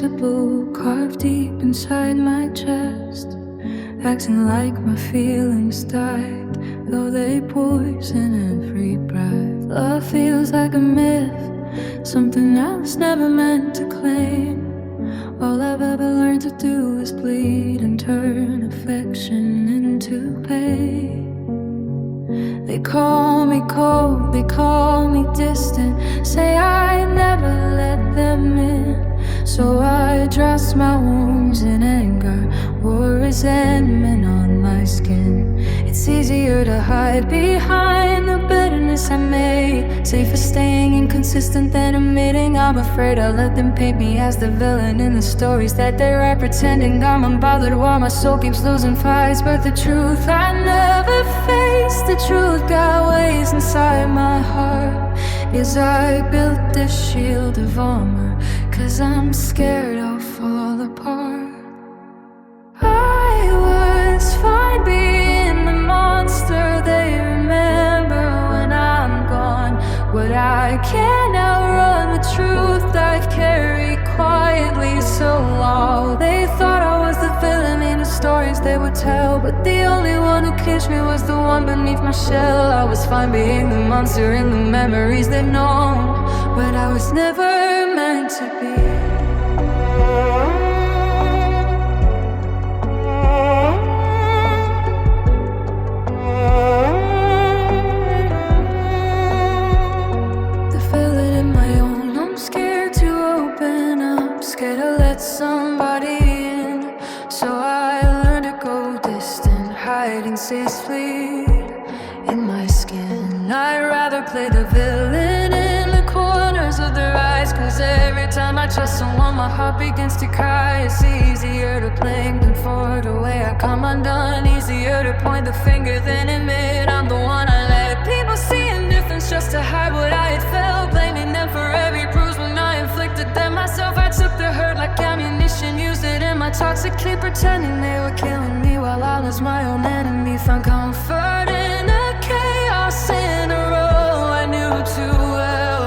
invisible, carved deep inside my chest, acting like my feelings died, though they poison every breath. Love feels like a myth, something I was never meant to claim. All I've ever learned to do is bleed and turn affection into pain. They call me cold, they call me distant, say I never let them in. So I dress my wounds in anger or resentment on my skin. It's easier to hide behind the bitterness I made, safer staying inconsistent than admitting I'm afraid I'll let them paint me as the villain in the stories that they write, pretending I'm unbothered while my soul keeps losing fights. But the truth I never faced, the truth got ways inside my heart. Yes, I built this shield of armor, 'cause I'm scared I'll fall apart. I was fine being the monster they remember when I'm gone, but I can't outrun the truth I've carried quietly so long. They thought I was the villain in the stories they would tell, but the only one who kissed me was the one beneath my shell. I was fine being the monster in the memories they've known, but I was never meant to be. The feeling in my own, I'm scared to open up, scared to let somebody in. So I learned to go distant, hiding safely in my skin. I'd rather play the villain in the corners of their eyes, 'cause every time I trust someone my heart begins to cry. It's easier to blame than forward away, I come undone. Easier to point the finger than admit I'm the one I let people see indifference just to hide what I had felt, blaming them for every bruise when I inflicted them myself. I took the hurt like ammunition, used it in my toxically, pretending they were killing me while I was my own enemy. Found comfort in the chaos in a row I knew too well,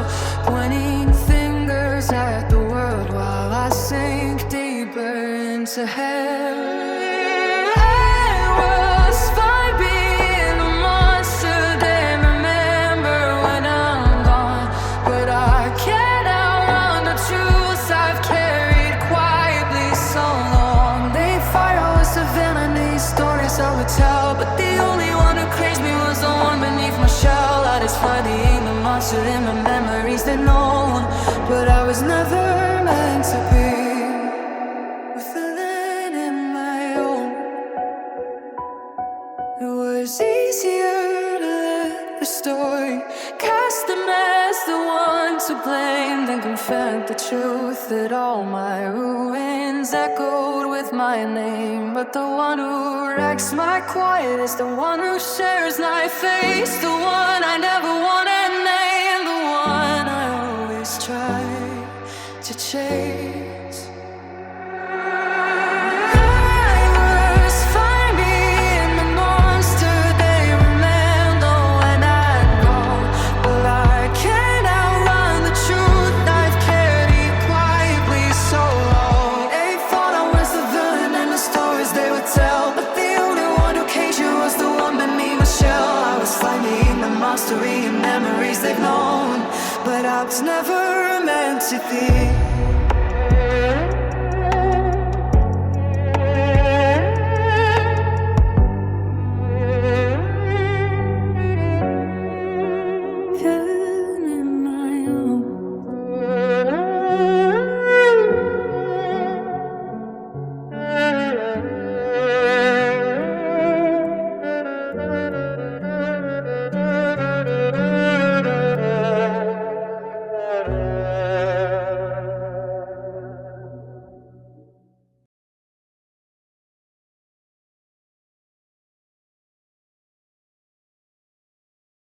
pointing fingers at the world while I sink deeper into hell. I was fine being the monster they remember when I'm gone, but I can't outrun the truths I've carried quietly so long. They thought I was the villain in these stories I would tell, but the only one who crazed me was the one beneath my shell. I was fine being the monster in my memories they've known, but I was never meant to be. A villain in my own. It was easier to let the story cast them as the one to blame than confront the truth that all my ruins echoed with my name. But the one who wrecks my quiet is the one who shares my face, the one I never wanted named, the one I always try to chase. Memories they've known, but I was never meant to be.